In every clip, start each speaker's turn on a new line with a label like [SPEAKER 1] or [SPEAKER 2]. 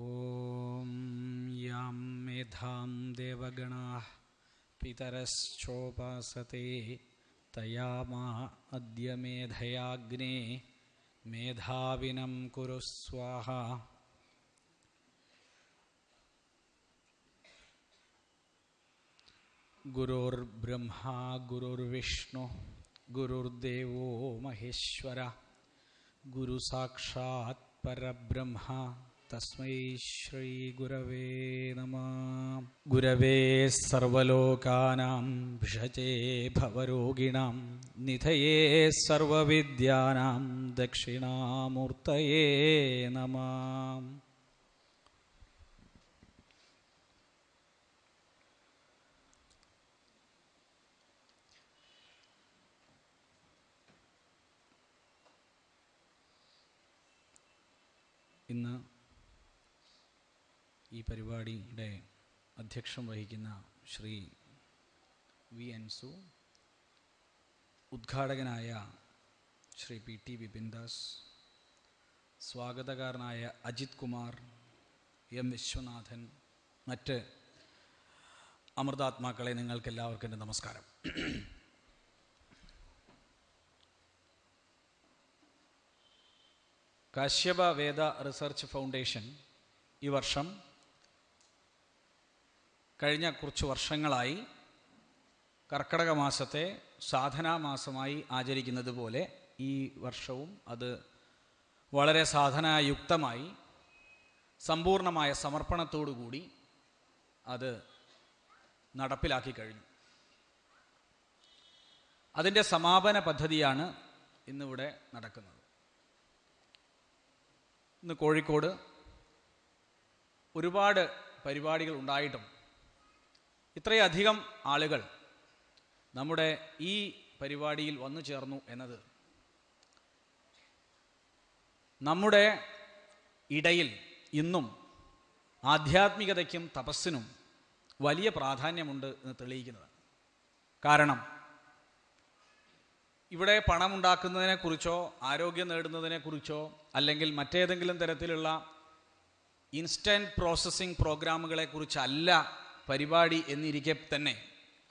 [SPEAKER 1] ഓം യാം മേധാം ദേവഗണാഃ പിതരശ്ചോപാസതേ തയാമാ അദ്യ മേധയാഗ്നേ മേധാവിനം കുരു സ്വാഹാ. ഗുരുർബ്രഹ്മാ ഗുരുർവിഷ്ണു ഗുരുർദേവോ മഹേശ്വര ഗുരു സാക്ഷാത് പരബ്രഹ്മ തസ്മൈ ശ്രീ ഗുരവേ നമഃ. ഗുരവേ സർവലോകാനാം ഭിഷജേ ഭവരോഗിണാം നിധയേ സർവവിദ്യാനാം ദക്ഷിണാമൂർത്തയേ നമഃ. ഇന്ന് ഈ പരിപാടിയുടെ അധ്യക്ഷം വഹിക്കുന്ന ശ്രീ വി അൻസു, ഉദ്ഘാടകനായ ശ്രീ പി ടി വിപിൻദാസ്, സ്വാഗതകാരനായ അജിത് കുമാർ, എം വിശ്വനാഥൻ, മറ്റ് അമൃതാത്മാക്കളെ, നിങ്ങൾക്കെല്ലാവർക്കും എൻ്റെ നമസ്കാരം. കാശ്യപ വേദ റിസർച്ച് ഫൗണ്ടേഷൻ ഈ വർഷം കഴിഞ്ഞ കുറച്ച് വർഷങ്ങളായി കർക്കിടക മാസത്തെ സാധനാമാസമായി ആചരിക്കുന്നത് പോലെ ഈ വർഷവും അത് വളരെ സാധനായുക്തമായി സമ്പൂർണമായ സമർപ്പണത്തോടുകൂടി അത് നടപ്പിലാക്കി കഴിഞ്ഞു. അതിൻ്റെ സമാപന പദ്ധതിയാണ് ഇന്നിവിടെ നടക്കുന്നത്. ഇന്ന് കോഴിക്കോട് ഒരുപാട് പരിപാടികൾ ഉണ്ടായിട്ടും ഇത്രയധികം ആളുകൾ നമ്മുടെ ഈ പരിപാടിയിൽ വന്നു ചേർന്നു എന്നത് നമ്മുടെ ഇടയിൽ ഇന്നും ആധ്യാത്മികതയ്ക്കും തപസ്സിനും വലിയ പ്രാധാന്യമുണ്ട് എന്ന് തെളിയിക്കുന്നതാണ്. കാരണം ഇവിടെ പണമുണ്ടാക്കുന്നതിനെക്കുറിച്ചോ ആരോഗ്യം നേടുന്നതിനെക്കുറിച്ചോ അല്ലെങ്കിൽ മറ്റേതെങ്കിലും തരത്തിലുള്ള ഇൻസ്റ്റൻറ്റ് പ്രോസസ്സിംഗ് പ്രോഗ്രാമുകളെക്കുറിച്ചല്ല പരിപാടി എന്നിരിക്കെ തന്നെ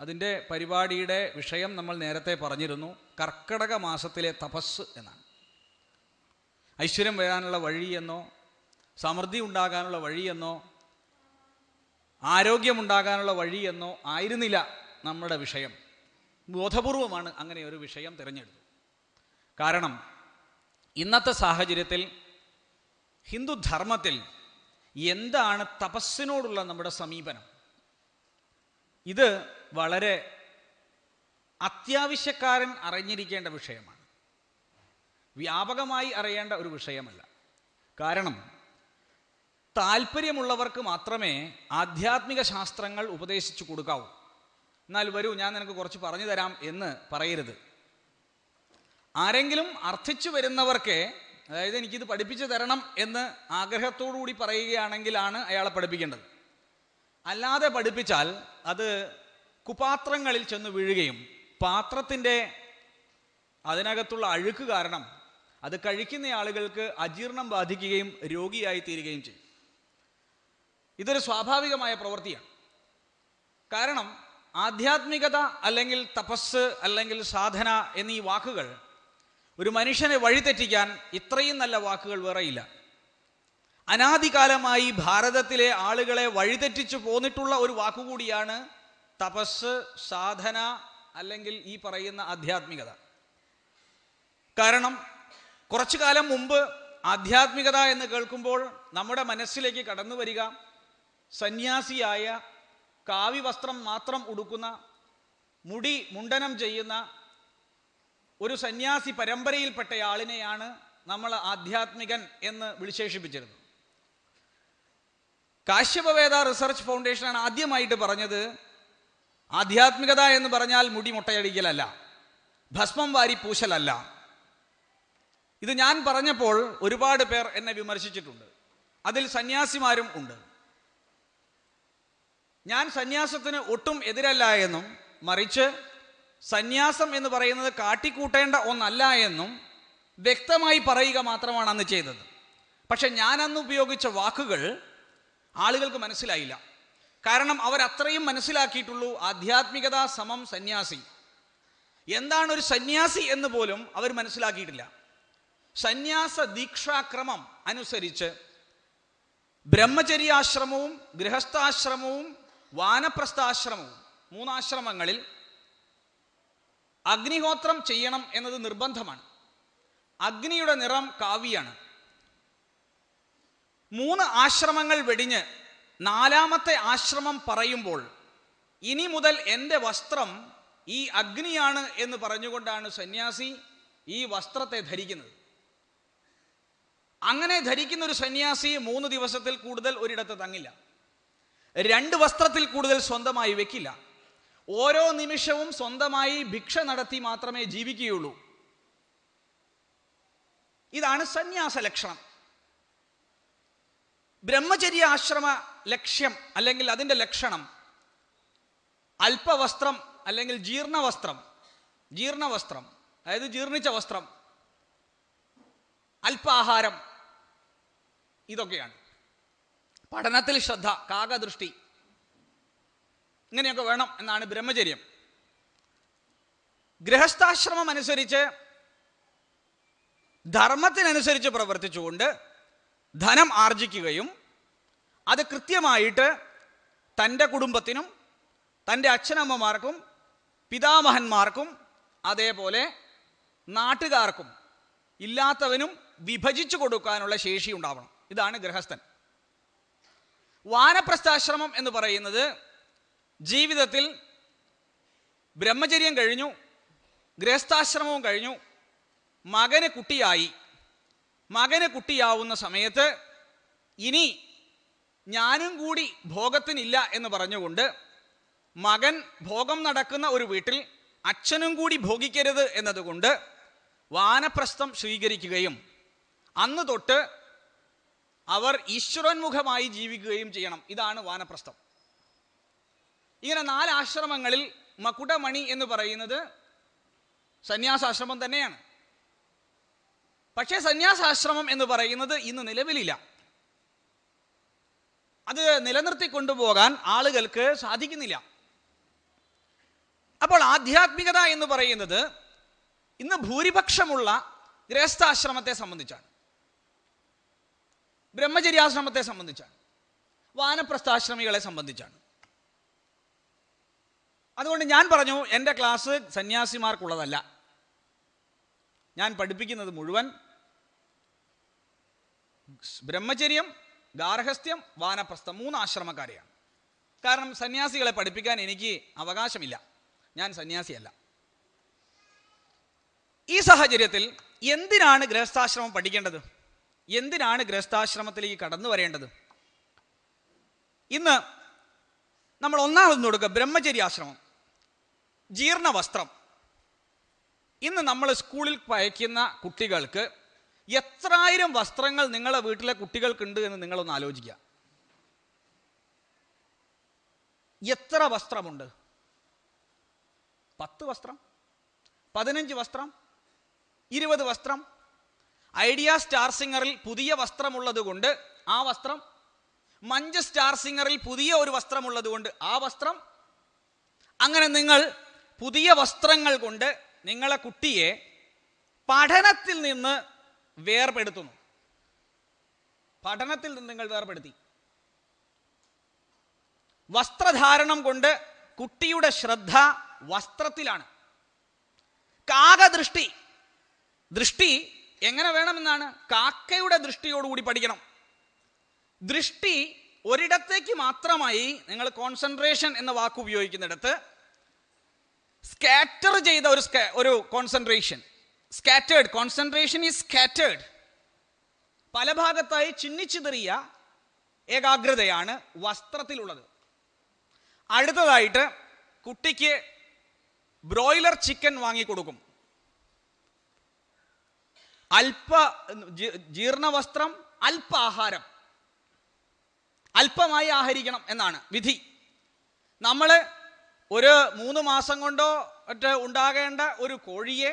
[SPEAKER 1] അതിൻ്റെ പരിപാടിയുടെ വിഷയം നമ്മൾ നേരത്തെ പറഞ്ഞിരുന്നു. കർക്കിടക മാസത്തിലെ തപസ് എന്നാണ്. ഐശ്വര്യം വരാനുള്ള വഴിയെന്നോ സമൃദ്ധി ഉണ്ടാകാനുള്ള വഴിയെന്നോ ആരോഗ്യമുണ്ടാകാനുള്ള വഴിയെന്നോ ആയിരുന്നില്ല നമ്മുടെ വിഷയം. ബോധപൂർവമാണ് അങ്ങനെ ഒരു വിഷയം തിരഞ്ഞെടുത്തത്. കാരണം ഇന്നത്തെ സാഹചര്യത്തിൽ ഹിന്ദുധർമ്മത്തിൽ എന്താണ് തപസ്സിനോടുള്ള നമ്മുടെ സമീപനം, ഇത് വളരെ അത്യാവശ്യക്കാരൻ അറിഞ്ഞിരിക്കേണ്ട വിഷയമാണ്. വ്യാപകമായി അറിയേണ്ട ഒരു വിഷയമല്ല. കാരണം താല്പര്യമുള്ളവർക്ക് മാത്രമേ ആധ്യാത്മിക ശാസ്ത്രങ്ങൾ ഉപദേശിച്ചു കൊടുക്കാവൂ. എന്നാൽ വരൂ, ഞാൻ നിനക്ക് കുറച്ച് പറഞ്ഞു തരാം എന്ന് പറയരുത്. ആരെങ്കിലും അർത്ഥിച്ചു വരുന്നവർക്ക്, അതായത് എനിക്കിത് പഠിപ്പിച്ചു തരണം എന്ന് ആഗ്രഹത്തോടുകൂടി പറയുകയാണെങ്കിലാണ് അയാളെ പഠിപ്പിക്കേണ്ടത്. അല്ലാതെ പഠിപ്പിച്ചാൽ അത് കുപാത്രങ്ങളിൽ ചെന്ന് വീഴുകയും പാത്രത്തിൻ്റെ അതിനകത്തുള്ള അഴുക്ക് കാരണം അത് കഴിക്കുന്ന ആളുകൾക്ക് അജീർണം ബാധിക്കുകയും രോഗിയായി തീരുകയും ചെയ്യും. ഇതൊരു സ്വാഭാവികമായ പ്രവൃത്തിയാണ്. കാരണം ആധ്യാത്മികത അല്ലെങ്കിൽ തപസ് അല്ലെങ്കിൽ സാധന എന്നീ വാക്കുകൾ ഒരു മനുഷ്യനെ വഴിതെറ്റിക്കാൻ ഇത്രയും നല്ല വാക്കുകൾ വേറെയില്ല. അനാദികാലമായി ഭാരതത്തിലെ ആളുകളെ വഴിതെറ്റിച്ചു പോന്നിട്ടുള്ള ഒരു വാക്കുകൂടിയാണ് തപസ്, സാധന അല്ലെങ്കിൽ ഈ പറയുന്ന ആധ്യാത്മികത. കാരണം കുറച്ചു കാലം മുമ്പ് ആധ്യാത്മികത എന്ന് കേൾക്കുമ്പോൾ നമ്മുടെ മനസ്സിലേക്ക് കടന്നു വരിക സന്യാസിയായ, കാവ്യവസ്ത്രം മാത്രം ഉടുക്കുന്ന, മുടി മുണ്ടനം ചെയ്യുന്ന ഒരു സന്യാസി പരമ്പരയിൽപ്പെട്ടയാളിനെയാണ് നമ്മൾ ആധ്യാത്മികൻ എന്ന് വിശേഷിപ്പിച്ചിരുന്നത്. കാശ്യപവേദ റിസർച്ച് ഫൗണ്ടേഷനാണ് ആദ്യമായിട്ട് പറഞ്ഞത് ആധ്യാത്മികത എന്ന് പറഞ്ഞാൽ മുടി മുട്ടയടിക്കലല്ല, ഭസ്മം വാരി പൂശലല്ല. ഇത് ഞാൻ പറഞ്ഞപ്പോൾ ഒരുപാട് പേർ എന്നെ വിമർശിച്ചിട്ടുണ്ട്. അതിൽ സന്യാസിമാരും ഉണ്ട്. ഞാൻ സന്യാസത്തിന് ഒട്ടും എതിരല്ല എന്നും മറിച്ച് സന്യാസം എന്ന് പറയുന്നത് കാട്ടിക്കൂട്ടേണ്ട ഒന്നല്ല എന്നും വ്യക്തമായി പറയുക മാത്രമാണ് അന്ന് ചെയ്തത്. പക്ഷെ ഞാൻ അന്ന് ഉപയോഗിച്ച വാക്കുകൾ ആളുകൾക്ക് മനസ്സിലായില്ല. കാരണം അവരത്രയും മനസ്സിലാക്കിയിട്ടുള്ളൂ ആധ്യാത്മികത സമം സന്യാസി. എന്താണ് ഒരു സന്യാസി എന്ന് പോലും അവർ മനസ്സിലാക്കിയിട്ടില്ല. സന്യാസ ദീക്ഷാക്രമം അനുസരിച്ച് ബ്രഹ്മചര്യാശ്രമവും ഗൃഹസ്ഥാശ്രമവും വാനപ്രസ്ഥാശ്രമവും 3 ആശ്രമങ്ങളിൽ അഗ്നിഹോത്രം ചെയ്യണം എന്നത് നിർബന്ധമാണ്. അഗ്നിയുടെ നിറം കാവിയാണ്. 3 ആശ്രമങ്ങൾ വെടിഞ്ഞ് 4ാമത്തെ ആശ്രമം പറയുമ്പോൾ ഇനി മുതൽ എൻ്റെ വസ്ത്രം ഈ അഗ്നിയാണ് എന്ന് പറഞ്ഞുകൊണ്ടാണ് സന്യാസി ഈ വസ്ത്രത്തെ ധരിക്കുന്നത്. അങ്ങനെ ധരിക്കുന്ന ഒരു സന്യാസി 3 ദിവസത്തിൽ കൂടുതൽ ഒരിടത്ത് തങ്ങില്ല. 2 വസ്ത്രത്തിൽ കൂടുതൽ സ്വന്തമായി വെക്കില്ല. ഓരോ നിമിഷവും സ്വന്തമായി ഭിക്ഷ നടത്തി മാത്രമേ ജീവിക്കുകയുള്ളൂ. ഇതാണ് സന്യാസ ലക്ഷണം. ബ്രഹ്മചര്യ ആശ്രമ ലക്ഷ്യം അല്ലെങ്കിൽ അതിൻ്റെ ലക്ഷണം അല്പവസ്ത്രം അല്ലെങ്കിൽ ജീർണവസ്ത്രം, അതായത് ജീർണിച്ച വസ്ത്രം, അല്പാഹാരം, ഇതൊക്കെയാണ്. പഠനത്തിൽ ശ്രദ്ധ, കാകദൃഷ്ടി, ഇങ്ങനെയൊക്കെ വേണം എന്നാണ് ബ്രഹ്മചര്യം. ഗൃഹസ്ഥാശ്രമം അനുസരിച്ച് ധർമ്മത്തിനനുസരിച്ച് പ്രവർത്തിച്ചുകൊണ്ട് ധനം ആർജിക്കുകയും അത് കൃത്യമായിട്ട് തൻ്റെ കുടുംബത്തിനും തൻ്റെ അച്ഛനമ്മമാർക്കും പിതാമഹന്മാർക്കും അതേപോലെ നാട്ടുകാർക്കും ഇല്ലാത്തവനും വിഭജിച്ചു കൊടുക്കാനുള്ള ശേഷി ഉണ്ടാവണം. ഇതാണ് ഗൃഹസ്ഥൻ. വാനപ്രസ്ഥാശ്രമം എന്ന് പറയുന്നത് ജീവിതത്തിൽ ബ്രഹ്മചര്യം കഴിഞ്ഞു, ഗൃഹസ്ഥാശ്രമവും കഴിഞ്ഞു, മകന് കുട്ടിയാവുന്ന സമയത്ത് ഇനി ഞാനും കൂടി ഭോഗത്തിനില്ല എന്ന് പറഞ്ഞുകൊണ്ട് മകൻ ഭോഗം നടക്കുന്ന ഒരു വീട്ടിൽ അച്ഛനും കൂടി ഭോഗിക്കരുത് എന്നതുകൊണ്ട് വാനപ്രസ്ഥം സ്വീകരിക്കുകയും അന്ന് തൊട്ട് അവർ ഈശ്വരോന്മുഖമായി ജീവിക്കുകയും ചെയ്യണം. ഇതാണ് വാനപ്രസ്ഥം. ഇങ്ങനെ 4 ആശ്രമങ്ങളിൽ മകുടമണി എന്ന് പറയുന്നത് സന്യാസാശ്രമം തന്നെയാണ്. പക്ഷേ സന്യാസാശ്രമം എന്ന് പറയുന്നത് ഇന്ന് നിലവിലില്ല. അത് നിലനിർത്തി കൊണ്ടുപോകാൻ ആളുകൾക്ക് സാധിക്കുന്നില്ല. അപ്പോൾ ആധ്യാത്മികത എന്ന് പറയുന്നത് ഇന്ന് ഭൂരിപക്ഷമുള്ള ഗൃഹസ്ഥാശ്രമത്തെ സംബന്ധിച്ചാണ്, ബ്രഹ്മചര്യാശ്രമത്തെ സംബന്ധിച്ചാണ്, വാനപ്രസ്ഥാശ്രമികളെ സംബന്ധിച്ചാണ്. അതുകൊണ്ട് ഞാൻ പറഞ്ഞു, എൻ്റെ ക്ലാസ് സന്യാസിമാർക്കുള്ളതല്ല. ഞാൻ പഠിപ്പിക്കുന്നത് മുഴുവൻ ബ്രഹ്മചര്യം, ഗാർഹസ്ഥ്യം, വാനപ്രസ്ഥം 3 ആശ്രമക്കാരെയാണ്. കാരണം സന്യാസികളെ പഠിപ്പിക്കാൻ എനിക്ക് അവകാശമില്ല, ഞാൻ സന്യാസിയല്ല. ഈ സാഹചര്യത്തിൽ എന്തിനാണ് ഗൃഹസ്ഥാശ്രമം പഠിക്കേണ്ടത്? എന്തിനാണ് ഗൃഹസ്ഥാശ്രമത്തിലേക്ക് കടന്നു വരേണ്ടത്? ഇന്ന് നമ്മൾ ഒന്നാമത് കൊടുക്കുക ബ്രഹ്മചര്യാശ്രമം, ജീർണവസ്ത്രം. ഇന്ന് നമ്മൾ സ്കൂളിൽ പയക്കുന്ന കുട്ടികൾക്ക് എത്രായിരം വസ്ത്രങ്ങൾ നിങ്ങളുടെ വീട്ടിലെ കുട്ടികൾക്കുണ്ട് എന്ന് നിങ്ങളൊന്ന് ആലോചിക്കുക. എത്ര വസ്ത്രമുണ്ട്? 10 വസ്ത്രം, 15 വസ്ത്രം, 20 വസ്ത്രം. ഐഡിയ സ്റ്റാർ സിംഗറിൽ പുതിയ വസ്ത്രമുള്ളത് കൊണ്ട് ആ വസ്ത്രം, മഞ്ച് സ്റ്റാർ സിംഗറിൽ പുതിയ ഒരു വസ്ത്രമുള്ളത് കൊണ്ട് ആ വസ്ത്രം. അങ്ങനെ നിങ്ങൾ പുതിയ വസ്ത്രങ്ങൾ കൊണ്ട് നിങ്ങളെ കുട്ടിയെ പഠനത്തിൽ നിന്ന് വേർപെടുത്തുന്നു. പഠനത്തിൽ നിന്ന് നിങ്ങൾ വേർപെടുത്തി. വസ്ത്രധാരണം കൊണ്ട് കുട്ടിയുടെ ശ്രദ്ധ വസ്ത്രത്തിലാണ്. കാകദൃഷ്ടി, ദൃഷ്ടി എങ്ങനെ വേണമെന്നാണ്? കാക്കയുടെ ദൃഷ്ടിയോടുകൂടി പഠിക്കണം. ദൃഷ്ടി ഒരിടത്തേക്ക് മാത്രമായി നിങ്ങൾ കോൺസെൻട്രേഷൻ എന്ന വാക്ക് ഉപയോഗിക്കുന്നിടത്ത് സ്കാറ്റർ ചെയ്ത ഒരു concentration, scattered concentration is scattered, പല ഭാഗത്തായി ചിന്നിച്ചിതറിയ ഏകാഗ്രതയാണ് വസ്ത്രത്തിലുള്ളത്. അടുത്തതായിട്ട് കുട്ടിക്ക് ബ്രോയിലർ ചിക്കൻ വാങ്ങിക്കൊടുക്കും. ജീർണവസ്ത്രം, അല്പാഹാരം, അല്പമായി ആഹരിക്കണം എന്നാണ് വിധി. നമ്മൾ ഒരു 3 മാസം കൊണ്ടോ ഉണ്ടാകേണ്ട ഒരു കോഴിയെ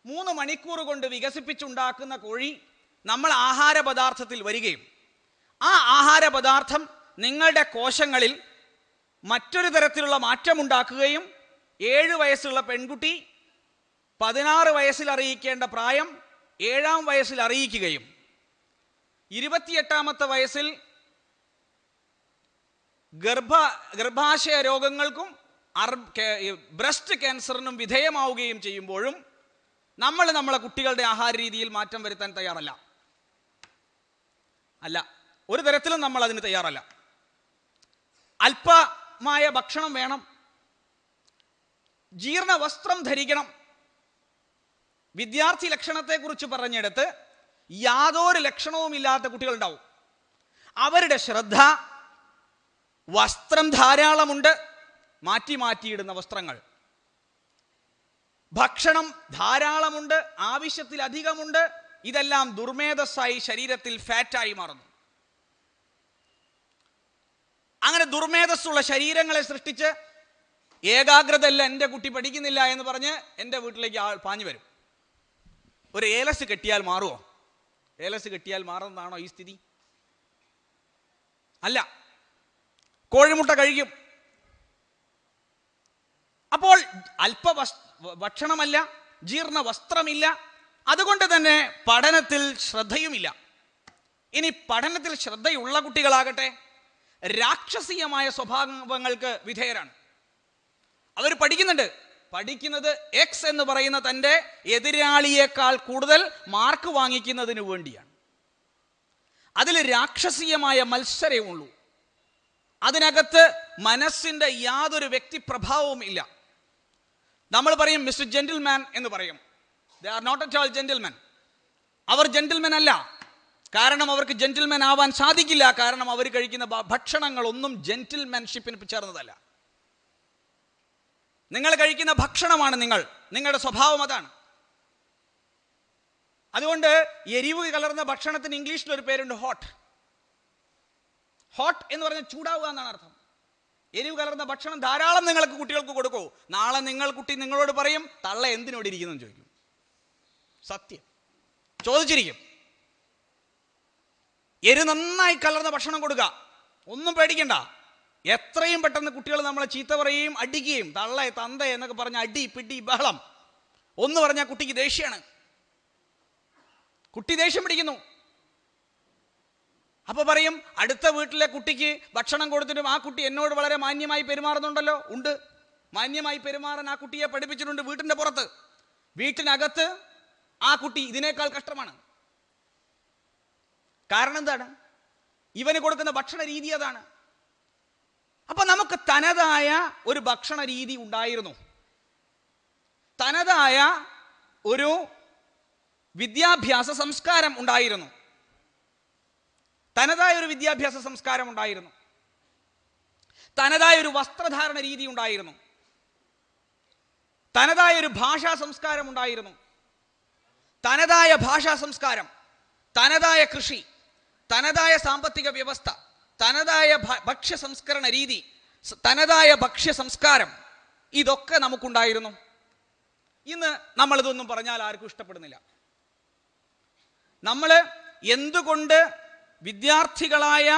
[SPEAKER 1] 3 മണിക്കൂർ കൊണ്ട് വികസിപ്പിച്ചുണ്ടാക്കുന്ന കോഴി നമ്മൾ ആഹാര പദാർത്ഥത്തിൽ വരികയും ആ ആഹാര പദാർത്ഥം നിങ്ങളുടെ കോശങ്ങളിൽ മറ്റൊരു തരത്തിലുള്ള മാറ്റമുണ്ടാക്കുകയും 7 വയസ്സുള്ള പെൺകുട്ടി 16 വയസ്സിൽ അറിയിക്കേണ്ട പ്രായം 7-ാം വയസ്സിൽ അറിയിക്കുകയും 28-ാമത്തെ വയസ്സിൽ ഗർഭാശയ രോഗങ്ങൾക്കും ബ്രസ്റ്റ് ക്യാൻസറിനും വിധേയമാവുകയും ചെയ്യുമ്പോഴും നമ്മളെ കുട്ടികളുടെ ആഹാര രീതിയിൽ മാറ്റം വരുത്താൻ തയ്യാറല്ല. ഒരു തരത്തിലും നമ്മൾ അതിന് തയ്യാറല്ല. അല്പമായ ഭക്ഷണം വേണം, ജീർണ വസ്ത്രം ധരിക്കണം. വിദ്യാർത്ഥി ലക്ഷണത്തെക്കുറിച്ച് പറഞ്ഞെടുത്ത് യാതൊരു ലക്ഷണവുമില്ലാത്ത കുട്ടികളുണ്ടാവും. അവരുടെ ശ്രദ്ധ വസ്ത്രം ധാരാളമുണ്ട്, മാറ്റിയിടുന്ന വസ്ത്രങ്ങൾ, ഭക്ഷണം ധാരാളമുണ്ട്, ആവശ്യത്തിലധികമുണ്ട്, ഇതെല്ലാം ദുർമേധസ്സായി ശരീരത്തിൽ ഫാറ്റായി മാറുന്നു. അങ്ങനെ ദുർമേധസ്സുള്ള ശരീരങ്ങളെ സൃഷ്ടിച്ച് ഏകാഗ്രതയല്ല, എൻ്റെ കുട്ടി പഠിക്കുന്നില്ല എന്ന് പറഞ്ഞ് എൻ്റെ വീട്ടിലേക്ക് പാഞ്ഞു വരും. ഒരു ഏലസ് കെട്ടിയാൽ മാറുമോ? ഏലസ് കെട്ടിയാൽ മാറുന്നതാണോ ഈ സ്ഥിതി? അല്ല. കോഴിമുട്ട കഴിക്കും. അപ്പോൾ ഭക്ഷണമല്ല, ജീർണ വസ്ത്രമില്ല, അതുകൊണ്ട് തന്നെ പഠനത്തിൽ ശ്രദ്ധയുമില്ല. ഇനി പഠനത്തിൽ ശ്രദ്ധയുള്ള കുട്ടികളാകട്ടെ രാക്ഷസീയമായ സ്വഭാവങ്ങൾക്ക് വിധേയരാണ്. അവർ പഠിക്കുന്നത് എക്സ് എന്ന് പറയുന്ന തൻ്റെ എതിരാളിയേക്കാൾ കൂടുതൽ മാർക്ക് വാങ്ങിക്കുന്നതിന് വേണ്ടിയാണ്. അതിൽ രാക്ഷസീയമായ മത്സരമുള്ളൂ. അതിനകത്ത് മനസ്സിൻ്റെ യാതൊരു വ്യക്തിപ്രഭാവവും ഇല്ല. നമ്മൾ പറയും മിസ്റ്റർ ജെന്റിൽമാൻ എന്ന് പറയും. They are not at all gentleman. അവർ ജെന്റിൽമാൻ അല്ല. കാരണം അവർക്ക് ജെന്റിൽമാൻ ആവാൻ സാധിക്കില്ല. കാരണം അവർ കഴിക്കുന്ന ഭക്ഷണങ്ങളൊന്നും ജെന്റിൽമാൻഷിപ്പിന് ചേർന്നതല്ല. നിങ്ങൾ കഴിക്കുന്ന ഭക്ഷണമാണ് നിങ്ങളുടെ സ്വഭാവം അതാണ്. അതുകൊണ്ട് എരിവ് കലർന്ന ഭക്ഷണത്തിന് ഇംഗ്ലീഷിൽ ഒരു പേരുണ്ട്, ഹോട്ട്. ഹോട്ട് എന്ന് പറഞ്ഞാൽ ചൂടാവുക എന്നാണ് അർത്ഥം. എരിവ് കലർന്ന ഭക്ഷണം ധാരാളം നിങ്ങൾക്ക് കുട്ടികൾക്ക് കൊടുക്കൂ. നാളെ കുട്ടി നിങ്ങളോട് പറയും, തള്ള എന്തിനോട് ഇരിക്കുന്നു ചോദിക്കും. സത്യം ചോദിച്ചിരിക്കും. നന്നായി കലർന്ന ഭക്ഷണം കൊടുക്കുക, ഒന്നും പേടിക്കണ്ട. എത്രയും പെട്ടെന്ന് കുട്ടികൾ നമ്മളെ ചീത്ത പറയുകയും അടിക്കുകയും, തള്ളേ തന്ത എന്നൊക്കെ പറഞ്ഞ അടി പിടി ബഹളം ഒന്ന് പറഞ്ഞാൽ കുട്ടിക്ക് ദേഷ്യമാണ്. കുട്ടി ദേഷ്യം പിടിക്കുന്നു. അപ്പൊ പറയും, അടുത്ത വീട്ടിലെ കുട്ടിക്ക് ഭക്ഷണം കൊടുത്തിട്ടും ആ കുട്ടി എന്നോട് വളരെ മാന്യമായി പെരുമാറുന്നുണ്ടല്ലോ. ഉണ്ട്, മാന്യമായി പെരുമാറാൻ ആ കുട്ടിയെ പഠിപ്പിച്ചിട്ടുണ്ട് വീട്ടിന്റെ പുറത്ത്. വീട്ടിനകത്ത് ആ കുട്ടി ഇതിനേക്കാൾ കഷ്ടമാണ്. കാരണം എന്താണ്? ഇവന് കൊടുക്കുന്ന ഭക്ഷണ രീതി അതാണ്. അപ്പൊ നമുക്ക് തനതായ ഒരു ഭക്ഷണ രീതി ഉണ്ടായിരുന്നു, തനതായ ഒരു വിദ്യാഭ്യാസ സംസ്കാരം ഉണ്ടായിരുന്നു, തനതായ ഒരു വിദ്യാഭ്യാസ സംസ്കാരം ഉണ്ടായിരുന്നു, തനതായ ഒരു വസ്ത്രധാരണ രീതി ഉണ്ടായിരുന്നു, തനതായ ഒരു ഭാഷാ സംസ്കാരം ഉണ്ടായിരുന്നു. തനതായ ഭാഷാ സംസ്കാരം, തനതായ കൃഷി, തനതായ സാമ്പത്തിക വ്യവസ്ഥ, തനതായ ഭക്ഷ്യ സംസ്കരണ രീതി, തനതായ ഭക്ഷ്യ സംസ്കാരം, ഇതൊക്കെ നമുക്കുണ്ടായിരുന്നു. ഇന്ന് നമ്മളിതൊന്നും പറഞ്ഞാൽ ആർക്കും ഇഷ്ടപ്പെടുന്നില്ല. നമ്മൾ എന്തുകൊണ്ട് വിദ്യാർത്ഥികളായ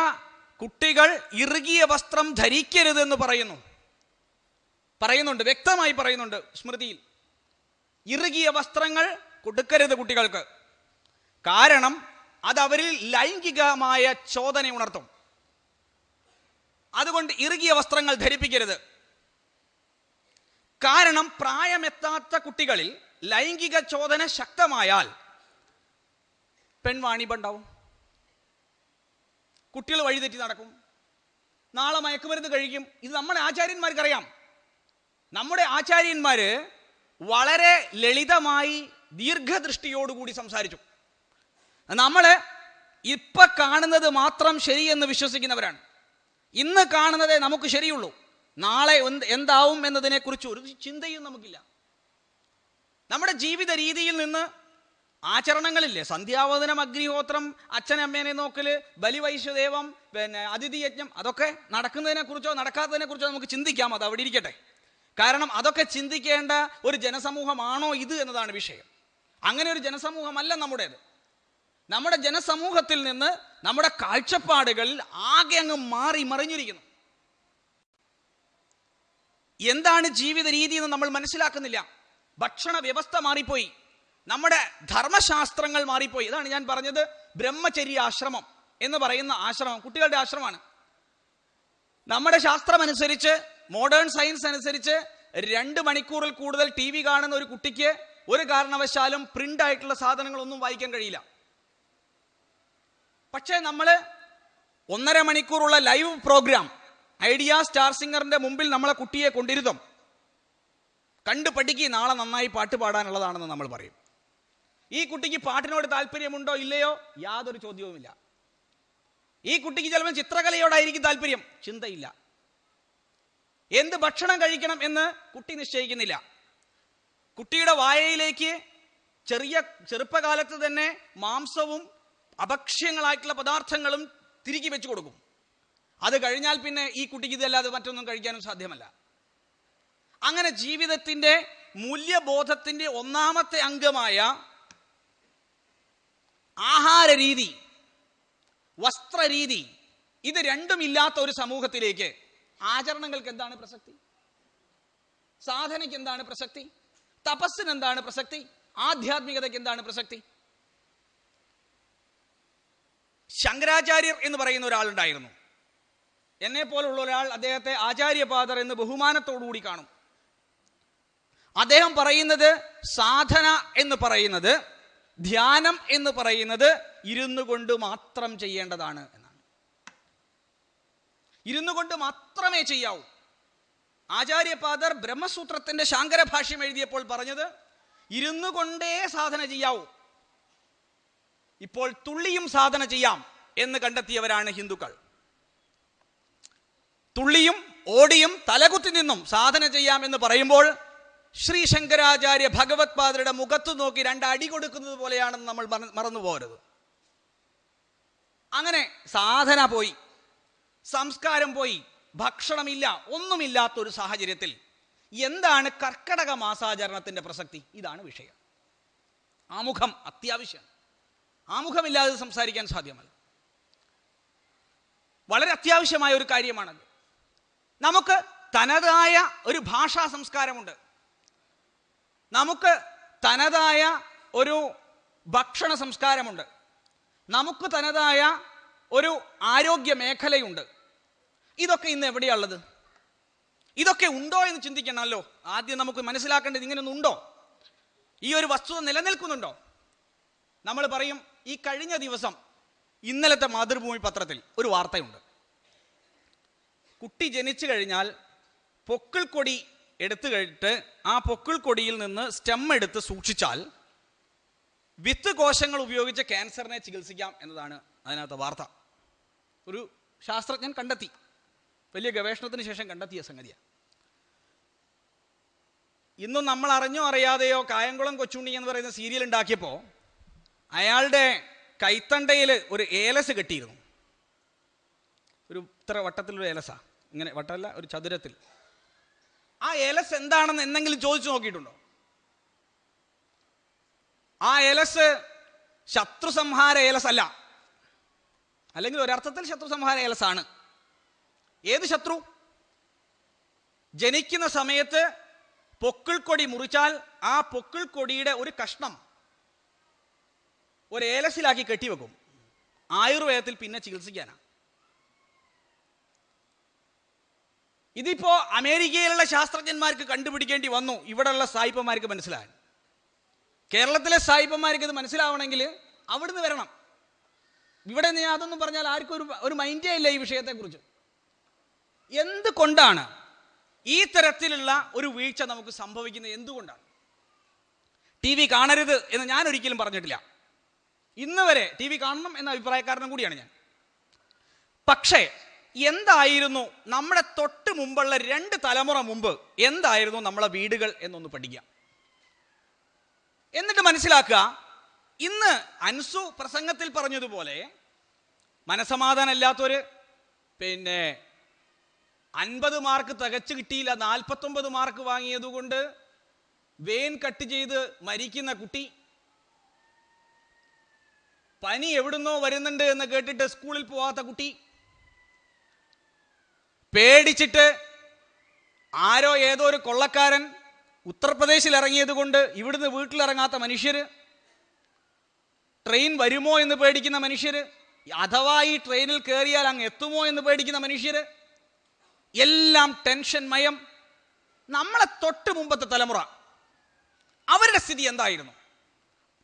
[SPEAKER 1] കുട്ടികൾ ഇറുകിയ വസ്ത്രം ധരിക്കരുതെന്ന് പറയുന്നുണ്ട്, വ്യക്തമായി പറയുന്നുണ്ട് സ്മൃതിയിൽ. ഇറുകിയ വസ്ത്രങ്ങൾ കൊടുക്കരുത് കുട്ടികൾക്ക്. കാരണം അത് അവരിൽ ലൈംഗികമായ ചോദന ഉണർത്തും. അതുകൊണ്ട് ഇറുകിയ വസ്ത്രങ്ങൾ ധരിപ്പിക്കരുത്. കാരണം പ്രായമെത്താത്ത കുട്ടികളിൽ ലൈംഗിക ചോദന ശക്തമായാൽ പെൺവാണിഭണ്ടാവും, കുട്ടികൾ വഴിതെറ്റി നടക്കും, നാളെ മയക്കുമരുന്ന് കഴിക്കും. ഇത് നമ്മുടെ ആചാര്യന്മാർക്കറിയാം. നമ്മുടെ ആചാര്യന്മാര് വളരെ ലളിതമായി ദീർഘദൃഷ്ടിയോടുകൂടി സംസാരിച്ചു. നമ്മൾ ഇപ്പൊ കാണുന്നത് മാത്രം ശരിയെന്ന് വിശ്വസിക്കുന്നവരാണ്. ഇന്ന് കാണുന്നതേ നമുക്ക് ശരിയുള്ളൂ. നാളെ എന്താവും എന്നതിനെക്കുറിച്ച് ഒരു ചിന്തയും നമുക്കില്ല. നമ്മുടെ ജീവിത രീതിയിൽ നിന്ന് ആചരണങ്ങളില്ലേ, സന്ധ്യാവദനം, അഗ്നിഹോത്രം, അച്ഛനമ്മേനെ നോക്കല്, ബലിവൈശ്വദേവം, അതിഥി യജ്ഞം, അതൊക്കെ നടക്കുന്നതിനെ കുറിച്ചോ നടക്കാത്തതിനെ കുറിച്ചോ നമുക്ക് ചിന്തിക്കാം. അത് അവിടെ ഇരിക്കട്ടെ. കാരണം അതൊക്കെ ചിന്തിക്കേണ്ട ഒരു ജനസമൂഹമാണോ ഇത് എന്നതാണ് വിഷയം. അങ്ങനെ ഒരു ജനസമൂഹമല്ല നമ്മുടേത്. നമ്മുടെ ജനസമൂഹത്തിൽ നിന്ന് നമ്മുടെ കാഴ്ചപ്പാടുകളിൽ ആകെ അങ്ങ് മാറി മറിഞ്ഞിരിക്കുന്നു. എന്താണ് ജീവിത രീതി എന്ന് നമ്മൾ മനസ്സിലാക്കുന്നില്ല. ഭക്ഷണ വ്യവസ്ഥ മാറിപ്പോയി, നമ്മുടെ ധർമ്മശാസ്ത്രങ്ങൾ മാറിപ്പോയി. ഇതാണ് ഞാൻ പറഞ്ഞത്, ബ്രഹ്മചര്യ ആശ്രമം എന്ന് പറയുന്ന ആശ്രമം കുട്ടികളുടെ ആശ്രമമാണ്. നമ്മുടെ ശാസ്ത്രമനുസരിച്ച്, മോഡേൺ സയൻസ് അനുസരിച്ച് 2 മണിക്കൂറിൽ കൂടുതൽ TV കാണുന്ന ഒരു കുട്ടിക്ക് ഒരു കാരണവശാലും പ്രിന്റ് ആയിട്ടുള്ള സാധനങ്ങളൊന്നും വായിക്കാൻ കഴിയില്ല. പക്ഷേ നമ്മൾ 1.5 മണിക്കൂറുള്ള ലൈവ് പ്രോഗ്രാം ഐഡിയ സ്റ്റാർ സിംഗറിന്റെ മുമ്പിൽ നമ്മളെ കുട്ടിയെ കൊണ്ടിരുത്തും. കണ്ടു പഠിക്കുക, നാളെ നന്നായി പാട്ട് പാടാനുള്ളതാണെന്ന് നമ്മൾ പറയും. ഈ കുട്ടിക്ക് പാട്ടിനോട് താല്പര്യമുണ്ടോ ഇല്ലയോ, യാതൊരു ചോദ്യവുമില്ല. ഈ കുട്ടിക്ക് ചിലപ്പോൾ ചിത്രകലയോടായിരിക്കും താല്പര്യം, ചിന്തയില്ല. എന്ത് ഭക്ഷണം കഴിക്കണം എന്ന് കുട്ടി നിശ്ചയിക്കുന്നില്ല. കുട്ടിയുടെ വായയിലേക്ക് ചെറുപ്പകാലത്ത് തന്നെ മാംസവും അഭക്ഷ്യങ്ങളായിട്ടുള്ള പദാർത്ഥങ്ങളും തിരികെ വെച്ചു കൊടുക്കും. അത് കഴിഞ്ഞാൽ പിന്നെ ഈ കുട്ടിക്ക് ഇതല്ലാതെ മറ്റൊന്നും കഴിക്കാനും സാധ്യമല്ല. അങ്ങനെ ജീവിതത്തിന്റെ മൂല്യബോധത്തിന്റെ ഒന്നാമത്തെ അംഗമായ ആഹാര രീതി, വസ്ത്രരീതി, ഇത് രണ്ടും ഇല്ലാത്ത ഒരു സമൂഹത്തിലേക്ക് ആചരണങ്ങൾക്ക് എന്താണ് പ്രസക്തി? സാധനയ്ക്ക് എന്താണ് പ്രസക്തി? തപസ്സിന് എന്താണ് പ്രസക്തി? ആധ്യാത്മികതയ്ക്ക് എന്താണ് പ്രസക്തി? ശങ്കരാചാര്യർ എന്ന് പറയുന്ന ഒരാളുണ്ടായിരുന്നു. എന്നെ പോലുള്ള ഒരാൾ അദ്ദേഹത്തെ ആചാര്യപാദർ എന്ന് ബഹുമാനത്തോടുകൂടി കാണും. അദ്ദേഹം പറയുന്നത് സാധന എന്ന് പറയുന്നത്, ധ്യാനം എന്ന് പറയുന്നത് ഇരുന്നു കൊണ്ട് മാത്രം ചെയ്യേണ്ടതാണ് എന്നാണ്. ഇരുന്നു കൊണ്ട് മാത്രമേ ചെയ്യാവൂ. ആചാര്യപാദർ ബ്രഹ്മസൂത്രത്തിന്റെ ശാങ്കര ഭാഷ്യം എഴുതിയപ്പോൾ പറഞ്ഞത് ഇരുന്നു കൊണ്ടേ സാധന ചെയ്യാവൂ. ഇപ്പോൾ തുള്ളിയും സാധന ചെയ്യാം എന്ന് കണ്ടെത്തിയവരാണ് ഹിന്ദുക്കൾ. തുള്ളിയും ഓടിയും തലകുത്തി നിന്നും സാധന ചെയ്യാം എന്ന് പറയുമ്പോൾ ശ്രീ ശങ്കരാചാര്യ ഭഗവത് പാദരുടെ മുഖത്ത് നോക്കി 2 അടി കൊടുക്കുന്നത് പോലെയാണെന്ന് നമ്മൾ മറന്നു പോകരുത്. അങ്ങനെ സാധന പോയി, സംസ്കാരം പോയി, ഭക്ഷണമില്ല, ഒന്നുമില്ലാത്തൊരു സാഹചര്യത്തിൽ എന്താണ് കർക്കടക മാസാചരണത്തിന്റെ പ്രസക്തി? ഇതാണ് വിഷയം. ആമുഖം അത്യാവശ്യമാണ്. ആമുഖമില്ലാതെ സംസാരിക്കാൻ സാധ്യമല്ല. വളരെ അത്യാവശ്യമായ ഒരു കാര്യമാണത്. നമുക്ക് തനതായ ഒരു ഭാഷാ സംസ്കാരമുണ്ട്. നമുക്ക് തനതായ ഒരു ഭക്ഷണ സംസ്കാരമുണ്ട്. നമുക്ക് തനതായ ഒരു ആരോഗ്യ മേഖലയുണ്ട്. ഇതൊക്കെ ഇന്ന് എവിടെയുള്ളത്? ഇതൊക്കെ ഉണ്ടോ എന്ന് ചിന്തിക്കണമല്ലോ. ആദ്യം നമുക്ക് മനസ്സിലാക്കേണ്ടത് ഇങ്ങനെയൊന്നും ഉണ്ടോ, ഈ ഒരു വസ്തുത നിലനിൽക്കുന്നുണ്ടോ? നമ്മൾ പറയും, ഈ കഴിഞ്ഞ ദിവസം ഇന്നലത്തെ മാതൃഭൂമി പത്രത്തിൽ ഒരു വാർത്തയുണ്ട്. കുട്ടി ജനിച്ചു കഴിഞ്ഞാൽ പൊക്കിൾ കൊടി എടുത്തു കഴിഞ്ഞിട്ട് ആ പൊക്കിൾ കൊടിയിൽ നിന്ന് സ്റ്റെം എടുത്ത് സൂക്ഷിച്ചാൽ വിത്ത് കോശങ്ങൾ ഉപയോഗിച്ച് ക്യാൻസറിനെ ചികിത്സിക്കാം എന്നതാണ് അതിനകത്ത് വാർത്ത. ഒരു ശാസ്ത്രജ്ഞൻ കണ്ടെത്തി, വലിയ ഗവേഷണത്തിന് ശേഷം കണ്ടെത്തിയ സംഗതിയാണ്. ഇന്നും നമ്മൾ അറിഞ്ഞോ അറിയാതെയോ കായംകുളം കൊച്ചുണ്ണി എന്ന് പറയുന്ന സീരിയൽ ഉണ്ടാക്കിയപ്പോൾ അയാളുടെ കൈത്തണ്ടയിൽ ഒരു ഏലസ് കെട്ടിയിരുന്നു. ഒരു ഇത്ര വട്ടത്തിലൊരു ഏലസാ, ഇങ്ങനെ വട്ടമല്ല, ഒരു ചതുരത്തിൽ. ആ ഏലസ് എന്താണെന്ന് എന്തെങ്കിലും ചോദിച്ചു നോക്കിയിട്ടുണ്ടോ? ആ ഏലസ് ശത്രു സംഹാര ഏലസ് അല്ല, അല്ലെങ്കിൽ ഒരർത്ഥത്തിൽ ശത്രു സംഹാര ഏലസാണ്. ഏത് ശത്രു? ജനിക്കുന്ന സമയത്ത് പൊക്കിൾ കൊടി മുറിച്ചാൽ ആ പൊക്കിൾ കൊടിയുടെ ഒരു കഷ്ണം ഒരു ഏലസിലാക്കി കെട്ടിവെക്കും. ആയുർവേദത്തിൽ പിന്നെ ചികിത്സിക്കാനാണ്. ഇതിപ്പോ അമേരിക്കയിലുള്ള ശാസ്ത്രജ്ഞന്മാർക്ക് കണ്ടുപിടിക്കേണ്ടി വന്നു, ഇവിടെയുള്ള സായിപ്പന്മാർക്ക് മനസ്സിലാകാൻ. കേരളത്തിലെ സായിപ്പന്മാർക്ക് ഇത് മനസ്സിലാവണമെങ്കിൽ അവിടുന്ന് വരണം. ഇവിടെ നീ അതൊന്നും പറഞ്ഞാൽ ആർക്കും ഒരു മൈൻഡേ ഇല്ല ഈ വിഷയത്തെക്കുറിച്ച്. എന്തുകൊണ്ടാണ് ഈ തരത്തിലുള്ള ഒരു വീഴ്ച നമുക്ക് സംഭവിക്കുന്നത്? എന്തുകൊണ്ടാണ്? TV കാണരുത് എന്ന് ഞാൻ ഒരിക്കലും പറഞ്ഞിട്ടില്ല. ഇന്ന് വരെ TV കാണണം എന്ന അഭിപ്രായക്കാരനും കൂടിയാണ് ഞാൻ. പക്ഷേ എന്തായിരുന്നു നമ്മുടെ തൊട്ട് മുമ്പുള്ള 2 തലമുറ മുമ്പ് എന്തായിരുന്നു നമ്മളെ വീടുകൾ എന്നൊന്ന് പഠിക്കാം. എന്നിട്ട് മനസ്സിലാക്കുക, ഇന്ന് അൻസു പ്രസംഗത്തിൽ പറഞ്ഞതുപോലെ മനസമാധാനം ഇല്ലാത്തൊരു 50 മാർക്ക് തികച്ചു കിട്ടിയില്ല, 49 മാർക്ക് വാങ്ങിയതുകൊണ്ട് വെയിൻ കട്ട് ചെയ്ത് മരിക്കുന്ന കുട്ടി, പനി എവിടുന്നോ വരുന്നുണ്ട് എന്ന് കേട്ടിട്ട് സ്കൂളിൽ പോവാത്ത കുട്ടി, പേടിച്ചിട്ട് ആരോ ഏതോ ഒരു കൊള്ളക്കാരൻ ഉത്തർപ്രദേശിൽ ഇറങ്ങിയത് കൊണ്ട് ഇവിടുന്ന് വീട്ടിലിറങ്ങാത്ത മനുഷ്യര്, ട്രെയിൻ വരുമോ എന്ന് പേടിക്കുന്ന മനുഷ്യര്, അഥവാ ഈ ട്രെയിനിൽ കയറിയാൽ അങ്ങ് എത്തുമോ എന്ന് പേടിക്കുന്ന മനുഷ്യര്, എല്ലാം ടെൻഷൻ മയം. നമ്മളെ തൊട്ട് മുമ്പത്തെ തലമുറ, അവരുടെ സ്ഥിതി എന്തായിരുന്നു?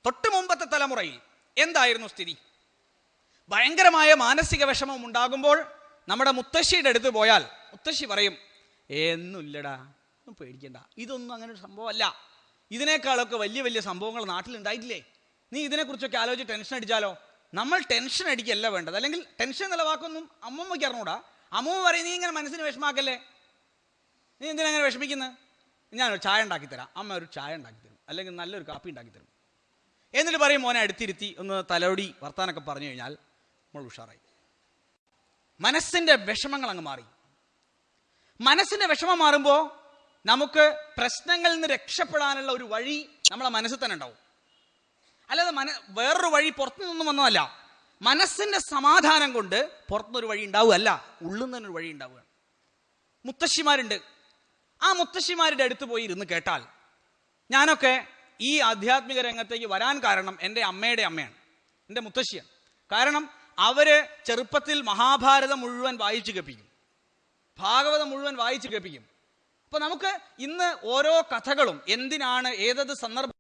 [SPEAKER 1] തൊട്ട് മുമ്പത്തെ തലമുറയിൽ എന്തായിരുന്നു സ്ഥിതി? ഭയങ്കരമായ മാനസിക വിഷമം ഉണ്ടാകുമ്പോൾ നമ്മുടെ മുത്തശ്ശിയുടെ അടുത്ത് പോയാൽ മുത്തശ്ശി പറയും, ഒന്നുമില്ലടാ, ഒന്നും പേടിക്കണ്ട, ഇതൊന്നും അങ്ങനെ ഒരു സംഭവമല്ല, ഇതിനേക്കാളൊക്കെ വലിയ വലിയ സംഭവങ്ങൾ നാട്ടിലുണ്ടായിട്ടില്ലേ, നീ ഇതിനെക്കുറിച്ചൊക്കെ ആലോചിച്ച് ടെൻഷൻ അടിച്ചാലോ. നമ്മൾ ടെൻഷൻ അടിക്കല്ല വേണ്ടത്, അല്ലെങ്കിൽ ടെൻഷൻ എന്നുള്ള വാക്കൊന്നും അമ്മമ്മയ്ക്ക് അറിഞ്ഞൂടാ. അമ്മമ്മ പറയും, നീ ഇങ്ങനെ മനസ്സിന് വിഷമാക്കല്ലേ, നീ എന്തിനാ അങ്ങനെ വിഷമിക്കുന്നത്, ഞാനൊരു ചായ ഉണ്ടാക്കിത്തരാം. അമ്മ ഒരു ചായ ഉണ്ടാക്കിത്തരും, അല്ലെങ്കിൽ നല്ലൊരു കാപ്പി ഉണ്ടാക്കിത്തരും. എന്നിട്ട് പറയും, മോനെ അടുത്തിരുത്തി ഒന്ന് തലോടി വർത്താനൊക്കെ പറഞ്ഞു കഴിഞ്ഞാൽ നമ്മൾ ഉഷാറായി. മനസ്സിൻ്റെ വിഷമങ്ങൾ അങ്ങ് മാറി. മനസ്സിൻ്റെ വിഷമം മാറുമ്പോൾ നമുക്ക് പ്രശ്നങ്ങളിൽ നിന്ന് രക്ഷപ്പെടാനുള്ള ഒരു വഴി നമ്മളെ മനസ്സിൽ തന്നെ ഉണ്ടാവും. അല്ലാതെ വേറൊരു വഴി പുറത്തു നിന്നും വന്നതല്ല. മനസ്സിൻ്റെ സമാധാനം കൊണ്ട് പുറത്തുനിന്നൊരു വഴി ഉണ്ടാവുകയല്ല, ഉള്ളിൽ നിന്ന് തന്നെ ഒരു വഴി ഉണ്ടാവുക. മുത്തശ്ശിമാരുണ്ട്, ആ മുത്തശ്ശിമാരുടെ അടുത്ത് പോയി ഇരുന്ന് കേട്ടാൽ, ഞാനൊക്കെ ഈ ആധ്യാത്മിക രംഗത്തേക്ക് വരാൻ കാരണം എൻ്റെ അമ്മയുടെ അമ്മയാണ്, എൻ്റെ മുത്തശ്ശിയാണ്. കാരണം അവര് ചെറുപ്പത്തിൽ മഹാഭാരതം മുഴുവൻ വായിച്ചു കേൾപ്പിക്കും, ഭാഗവതം മുഴുവൻ വായിച്ചു കേൾപ്പിക്കും. അപ്പൊ നമുക്ക് ഇന്ന് ഓരോ കഥകളും എന്തിനാണ്, ഏതത് സന്ദർഭം